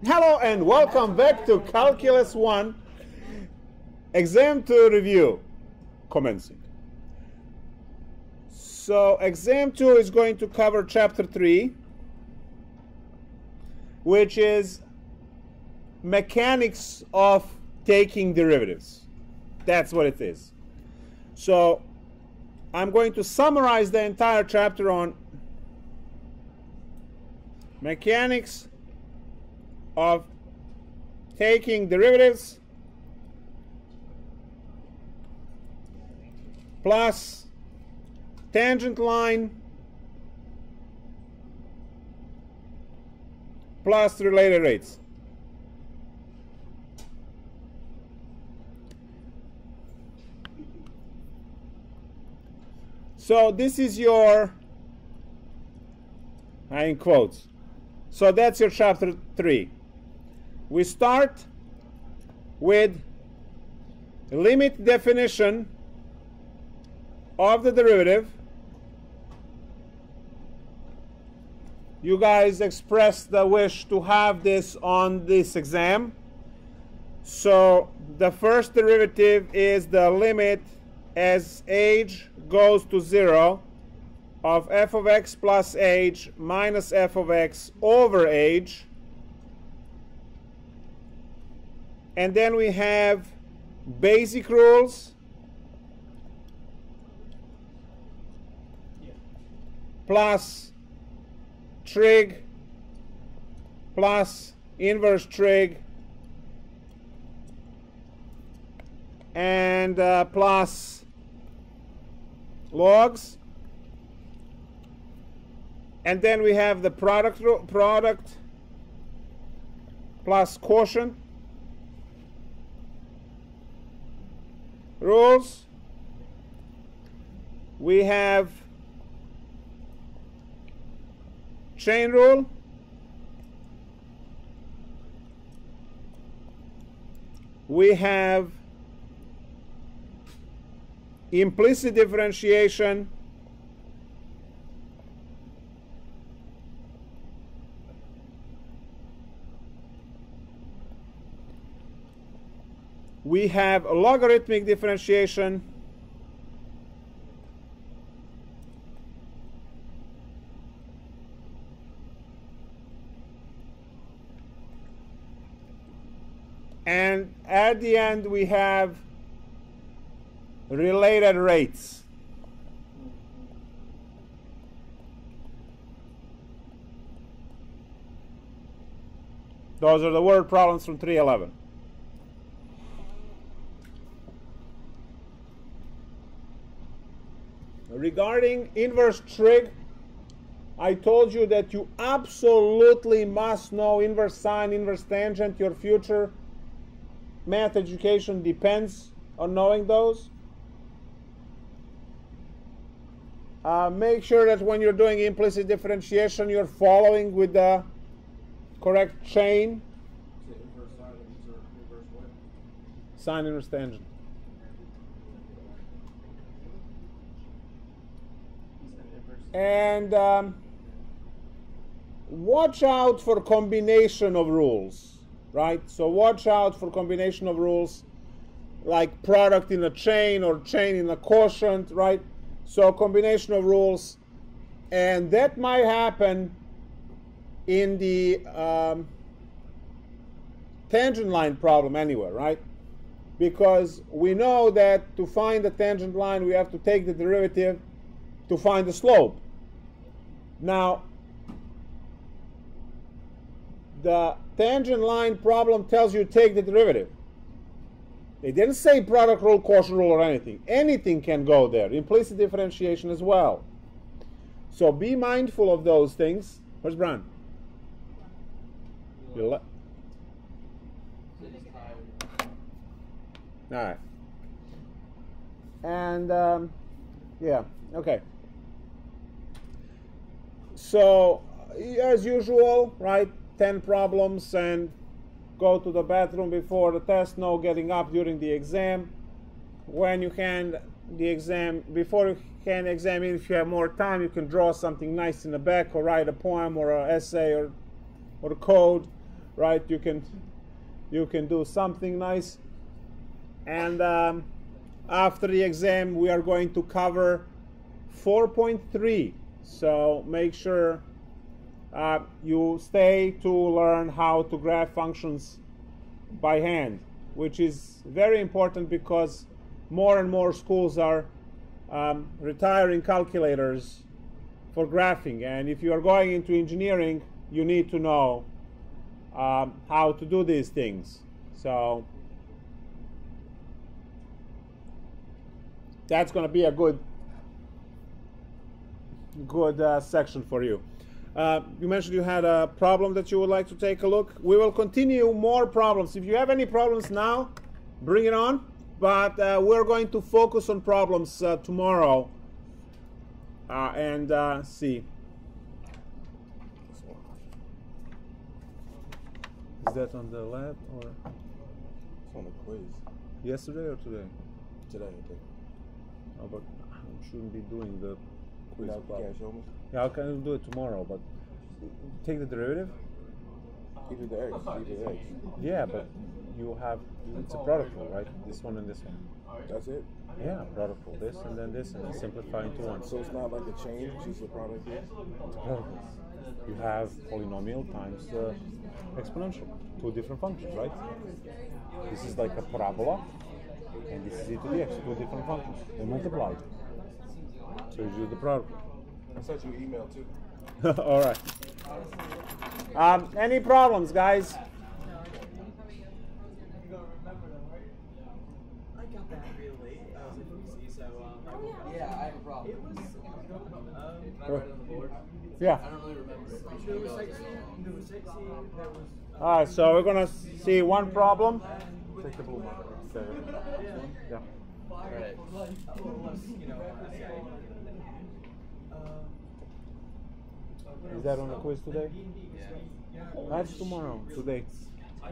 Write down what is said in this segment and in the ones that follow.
Hello and welcome back to Calculus 1 Exam 2 review commencing. So Exam 2 is going to cover Chapter 3, which is mechanics of taking derivatives. That's what it is. So I'm going to summarize the entire chapter on mechanics of taking derivatives plus tangent line plus related rates. So this is your, in quotes, so that's your chapter 3. We start with limit definition of the derivative. You guys expressed the wish to have this on this exam. So the first derivative is the limit as age goes to 0 of f of x plus age minus f of x over age. And then we have basic rules plus trig plus inverse trig and plus logs. And then we have the product plus quotient rules. We have chain rule. We have implicit differentiation. We have logarithmic differentiation. And at the end we have related rates. Those are the word problems from 311. Regarding inverse trig, I told you that you absolutely must know inverse sine, inverse tangent. Your future math education depends on knowing those. Make sure that when you're doing implicit differentiation, you're following with the correct chain. Inverse sine, inverse what? Sine, inverse tangent. And watch out for combination of rules, right? So watch out for combination of rules like product in a chain or chain in a quotient, right? So combination of rules, and that might happen in the tangent line problem anyway, right? Because we know that to find the tangent line we have to take the derivative to find the slope. Now, the tangent line problem tells you take the derivative. They didn't say product rule, quotient rule, or anything. Anything can go there. Implicit differentiation as well. So be mindful of those things. Where's Brian? All right. And yeah, okay. So as usual, right? 10 problems and go to the bathroom before the test. No getting up during the exam. When you hand the exam, before you hand examine, if you have more time, you can draw something nice in the back or write a poem or an essay or code. right? You can do something nice. And after the exam, we are going to cover 4.3. So make sure you stay to learn how to graph functions by hand, which is very important because more and more schools are retiring calculators for graphing. And if you are going into engineering, you need to know how to do these things. So that's going to be a good section for you. You mentioned you had a problem that you would like to take a look. We will continue more problems. If you have any problems now, bring it on. But we're going to focus on problems tomorrow and see. Is that on the lab or? It's on the quiz. Yesterday or today? Today, I think. Oh, but I shouldn't be doing the quiz. You can't show me? Yeah, I can do it tomorrow, but take the derivative? Either the X, either the X. Yeah, but you have, it's a product rule, right? This one and this one. That's it? Yeah, product rule. This, and then simplify into one. So it's not like a change, it's just a product rule? It's a product rule. You have polynomial times exponential. Two different functions, right? This is like a parabola, and this is e to the x, two different functions. They multiplied. So you do the product rule. I sent you an email too. All right. Any problems, guys? I got that real late. I was in PC, so yeah, I have a problem. It was I read it on the board. Yeah. I don't really remember. There was 16. There was 16. There was. All right. So we're gonna see one problem. Take the blue marker. Yeah. All right. Is that on the quiz today? Yeah. That's tomorrow. Today.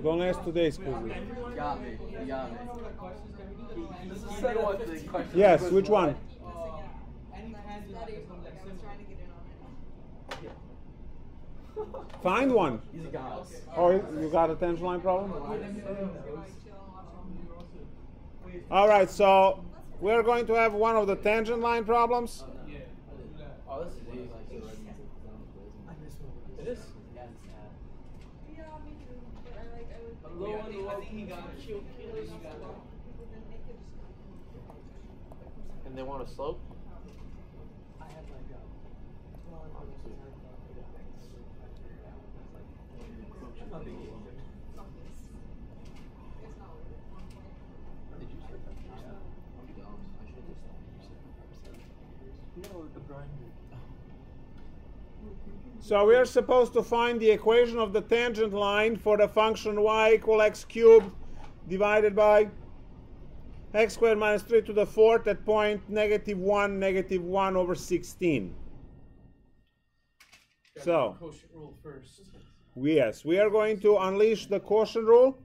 Don't ask today's quiz. You got me. You got me. He said what the question Yes. was Which one? Find one. He's a god. Oh, you got a tangent line problem? All right. So we're going to have one of the tangent line problems. Oh, this is easy. It is? Yeah, me too. I think he got it. And they want a slope? I have like Did you say that? Yeah. I'm dumb. I should have just the grinder. So we are supposed to find the equation of the tangent line for the function y equal x cubed divided by x squared minus 3 to the fourth at point -1 over 16. So, Quotient rule first. yes, we are going to unleash the quotient rule.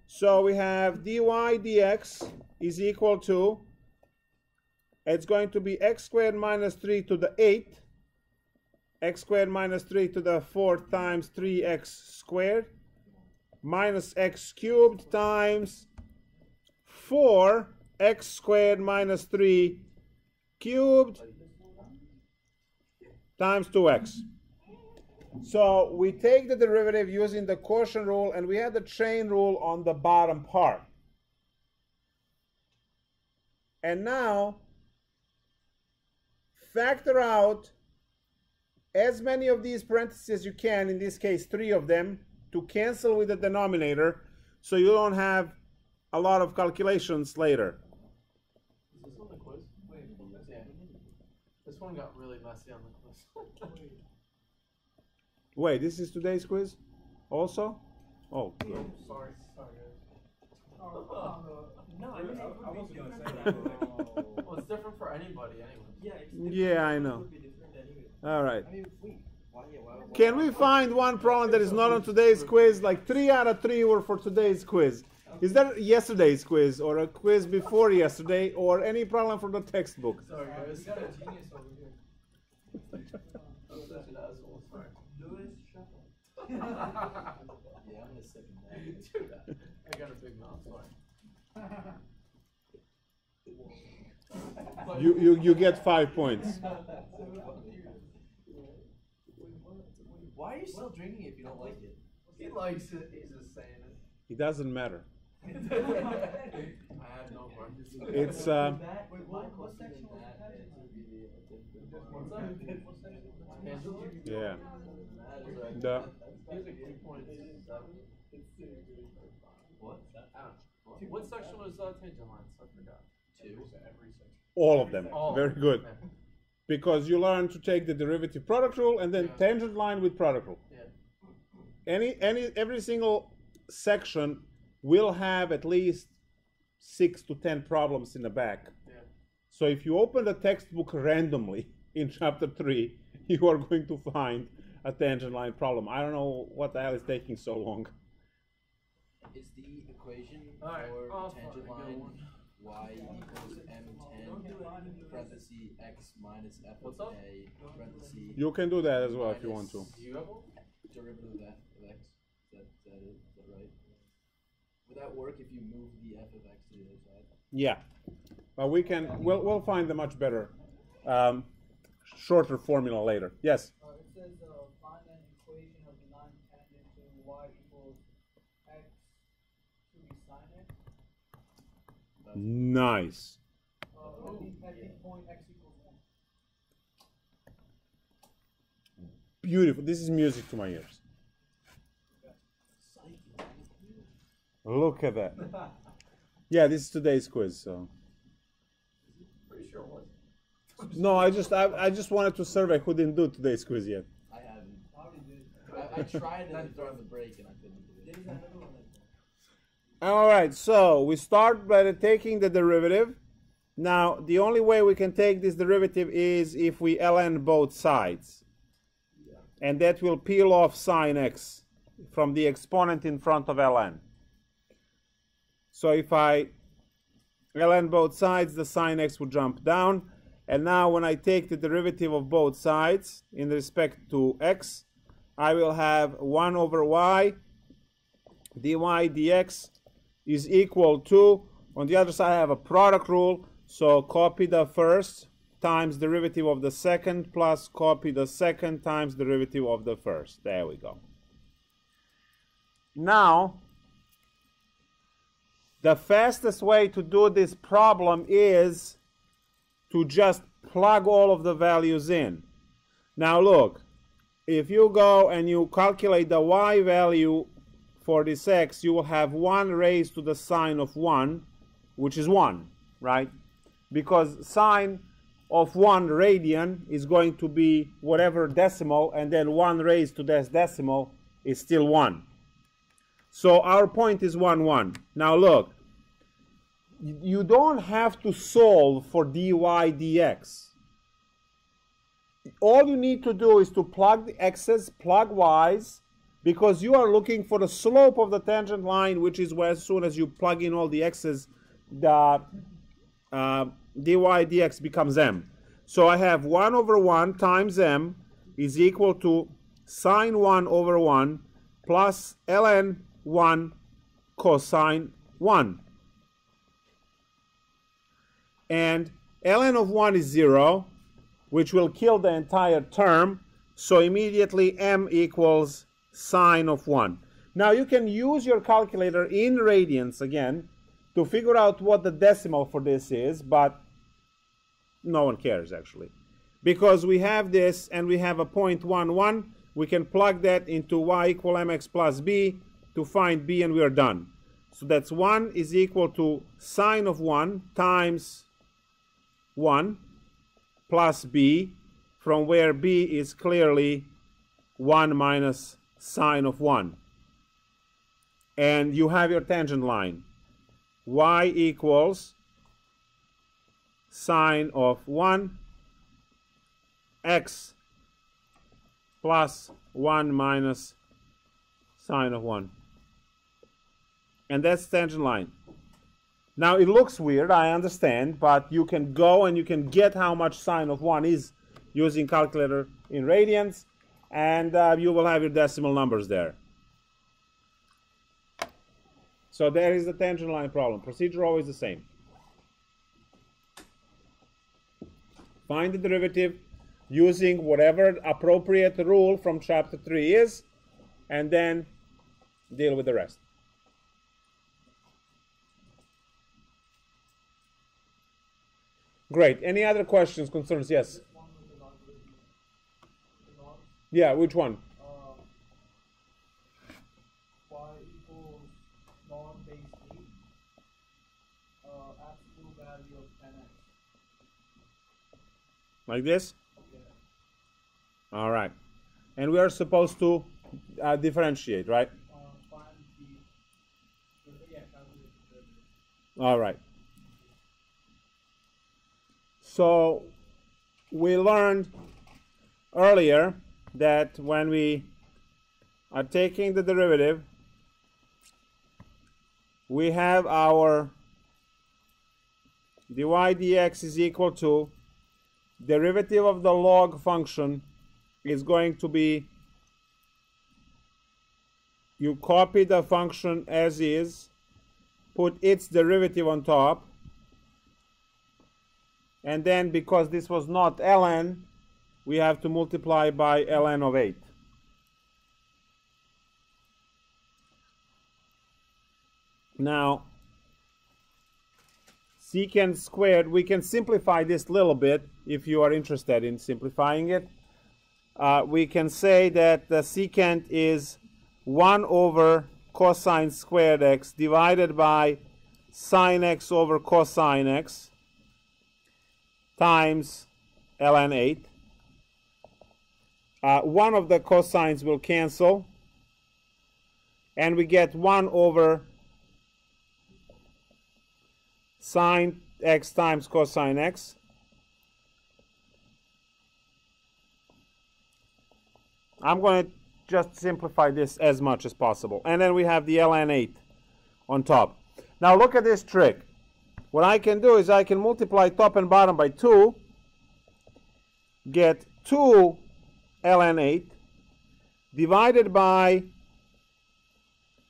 So we have dy dx is equal to, it's going to be x squared minus 3 to the 8th, x squared minus 3 to the 4th times 3x squared minus x cubed times 4x squared minus 3 cubed times 2x. So we take the derivative using the quotient rule, and we have the chain rule on the bottom part. And now factor out as many of these parentheses as you can, in this case 3 of them, to cancel with the denominator so you don't have a lot of calculations later. Is this on the quiz? Wait, yeah. This one got really messy on the quiz. Wait, this is today's quiz also? Oh. Sorry, guys. No, I wasn't going to say that. Well, it's different for anybody anyway. Yeah, I know. All right. Can we find one problem that is not on today's quiz? Like 3 out of 3 were for today's quiz. Is that yesterday's quiz, or a quiz before yesterday, or any problem from the textbook? Sorry, guys. Got a genius over here. I'm such an asshole. Sorry. Lewis Shuffle. Dude, I got a big mouth, sorry. You get 5 points. Why are you still drinking if you don't like it? He likes it, he's just saying it. It doesn't matter. I have no questions. It's Wait, what section was that? yeah. He's like 2.7. What? What section was tangent lines? I forgot. 2. All of them. All. Very good. Yeah. Because you learn to take the derivative product rule and then tangent line with product rule. Yeah. Every single section will have at least 6 to 10 problems in the back. Yeah. So if you open the textbook randomly in chapter 3, you are going to find a tangent line problem. I don't know what the hell is taking so long. Is the equation Alright, for tangent line y equals m10 parentheses x minus f of a parentheses You can do that as well if you want to. Do you have one? derivative of f of x? Is that right? Would that work if you move the f of x to the other side? Yeah, but we'll find a much better, shorter formula later. Yes. It says find an equation of the line tangent to y equals x to be sine x. Nice. At the point x equals 1. Beautiful. This is music to my ears. Look at that. Yeah, this is today's quiz. So. Pretty sure it was. No, I just wanted to survey who didn't do today's quiz yet. I haven't. I tried it during the break and I couldn't do it. All right, so we start by taking the derivative. Now, the only way we can take this derivative is if we ln both sides. And that will peel off sine x from the exponent in front of ln. So if I ln both sides, the sine x would jump down. And now when I take the derivative of both sides in respect to x, I will have 1 over y dy dx is equal to, on the other side I have a product rule, so copy the first times derivative of the second plus copy the second times derivative of the first. There we go. Now, the fastest way to do this problem is to just plug all of the values in. Now look, if you go and you calculate the y value for this x, you will have 1 raised to the sine of 1, which is 1, right? Because sine of 1 radian is going to be whatever decimal, and then 1 raised to this decimal is still 1. So our point is 1, 1. Now look, you don't have to solve for dy dx. All you need to do is to plug the x's, plug y's, because you are looking for the slope of the tangent line, which is where as soon as you plug in all the x's, the dy dx becomes m. So I have 1 over 1 times m is equal to sine 1 over 1 plus ln 1 cosine 1. And ln of 1 is 0, which will kill the entire term. So immediately m equals sine of 1. Now you can use your calculator in radians again to figure out what the decimal for this is, but no one cares actually. Because we have this and we have a 0.11, we can plug that into y equal mx plus b to find b, and we are done. So that's 1 is equal to sine of 1 times 1 plus b, from where b is clearly 1 minus sine of 1. And you have your tangent line. Y equals sine of 1 x plus 1 minus sine of 1. And that's tangent line. Now it looks weird, I understand, but you can go and you can get how much sine of 1 is using calculator in radians, and you will have your decimal numbers there. So there is the tangent line problem. Procedure always the same. Find the derivative using whatever appropriate rule from chapter 3 is, and then deal with the rest. Great. Any other questions, concerns? Yes. Yeah, which one? Y equals norm base 8, absolute value of 10x. Like this? Yeah. All right. And we are supposed to differentiate, right? Find the, yeah, calculate the derivative. All right. So we learned earlier that when we are taking the derivative, we have our dy dx is equal to derivative of the log function is going to be, you copy the function as is, put its derivative on top, and then because this was not ln, we have to multiply by ln of 8. Now, secant squared, we can simplify this a little bit if you are interested in simplifying it. We can say that the secant is 1 over cosine squared x divided by sine x over cosine x times ln 8. One of the cosines will cancel, and we get 1 over sine x times cosine x. I'm going to just simplify this as much as possible. And then we have the ln 8 on top. Now look at this trick. What I can do is I can multiply top and bottom by 2, get 2 ln 8 divided by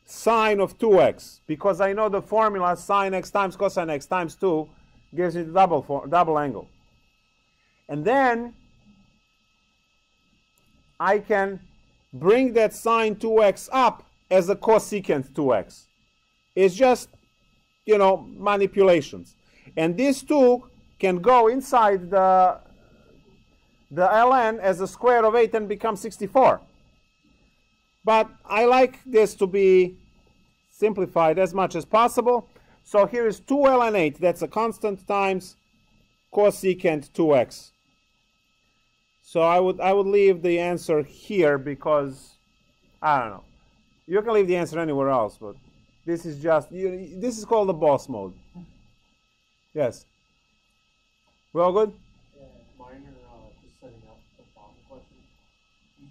sine of 2x, because I know the formula sine x times cosine x times 2 gives me the double angle. And then I can bring that sine 2x up as a cosecant 2x. It's just, you know, manipulations. And these two can go inside the ln as a square of 8 and become 64. But I like this to be simplified as much as possible. So here is 2 ln 8, that's a constant, times cosecant 2x. So I would leave the answer here because, I don't know. You can leave the answer anywhere else, but this is just, this is called the boss mode. Yes? We all good? Yeah, mine are just setting up the problem question.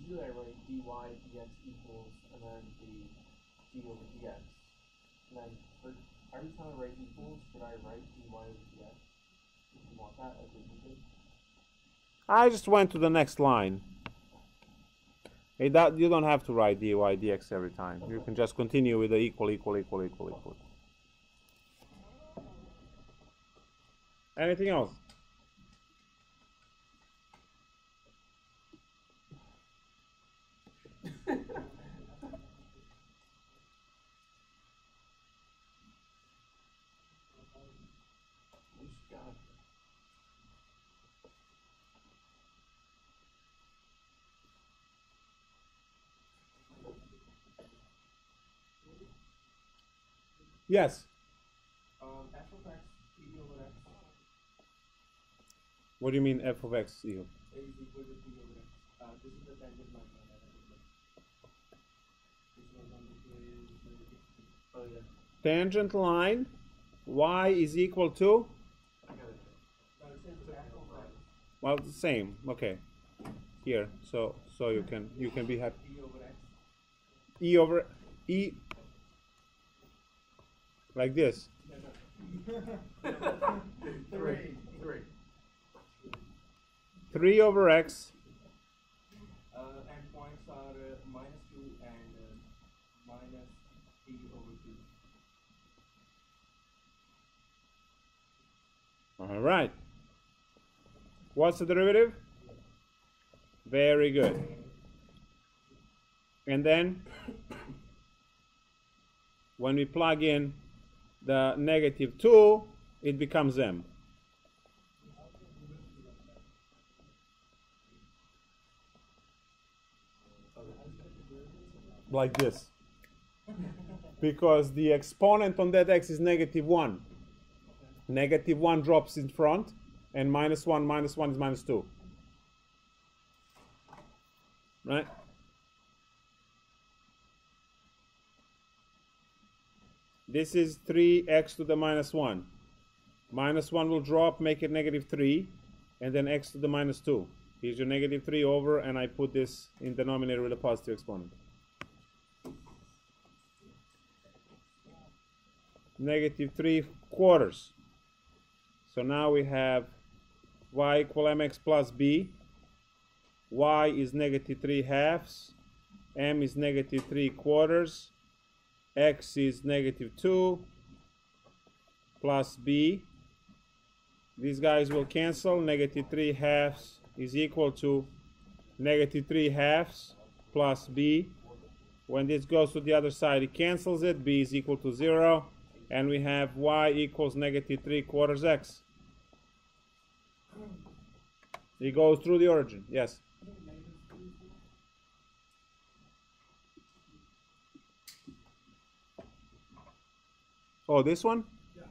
Usually I write dy dx equals and then the d over dx. And then for every time I write equals, should I write dy over dx? If you want that as a did. I just went to the next line. You don't have to write dy dx every time. You can just continue with the equal. Anything else? Yes. F of x, p over x What do you mean f of x equal? is equal to p over x. This is the tangent line. This was on the Oh yeah. Tangent line, y is equal to? I got it. No, it says f of x. Well, the same. Okay. Here, so you can be happy. P over x. E over e, like this. Three. 3 over x. And points are -2 and -p over 2. All right. What's the derivative? Very good. And then when we plug in the -2, it becomes m. Like this. Because the exponent on that x is -1. -1 drops in front, and -1 is -2. Right? This is 3x to the -1. -1 will drop, make it -3, and then x to the -2. Here's your -3 over, and I put this in denominator with a positive exponent. -3/4. So now we have y equal mx plus b. Y is -3/2. M is -3/4. X is -2 plus b. These guys will cancel. -3/2 is equal to -3/2 plus b. When this goes to the other side, it cancels it. B is equal to 0. And we have y equals -3/4 x. It goes through the origin. Yes? Oh, this one? Yeah.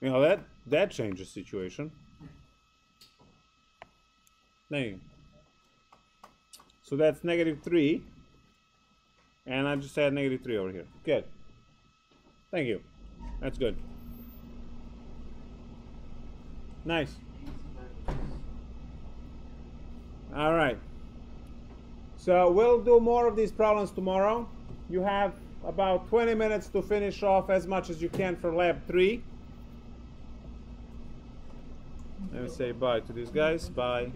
You know, that changes the situation. Thank you. So that's -3. And I just had -3 over here. Good. Thank you. That's good. Nice. All right. So we'll do more of these problems tomorrow. You have about 20 minutes to finish off as much as you can for lab 3. Let me say bye to these guys. Bye.